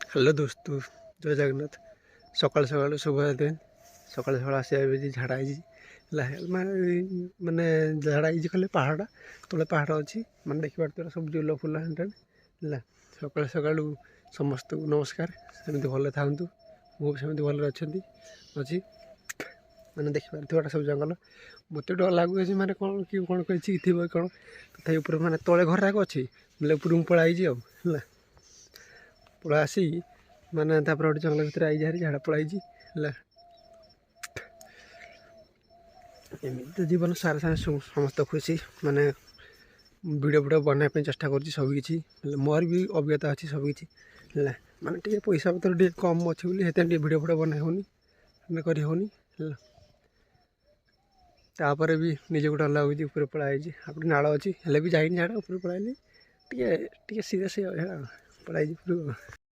Hello दोस्तों, जय जगन्नाथ। सकाल सकाल शुभ दिन। सकाल सकाल आसे झाड़ा माने झाड़ा कले पहाड़ा तले पहाड़ अच्छी मैंने देखिए सब जुल फुल है। सकाल सकाल समस्त नमस्कार। सेमती भले था मुझे भले अच्छी मैंने देखिए सब जंगल मत डर लगुच मैंने कौन कि कौन कही थी कौन तथा मैंने तले घर आगे अच्छी बोले ऊपर पलाई पड़ा आसी मैंने गोटे जंगल भितर आई झाड़ा पलाई एमती जीवन सारे सारे समस्त खुशी मैंने वीडियो वीडियो बनाने चेष्टा कर सबकि मोर भी अभिज्ञता अच्छी सबकि माने टे पैसा पतर टे कम अच्छे वीडियो वीडियो बनाई होनी कर तापर भी निजे गोटे लगुच ऊपर पलाई नाड़ अच्छी भी जाइए झाड़ा ऊपर पलाई टे सीरियस पलाई।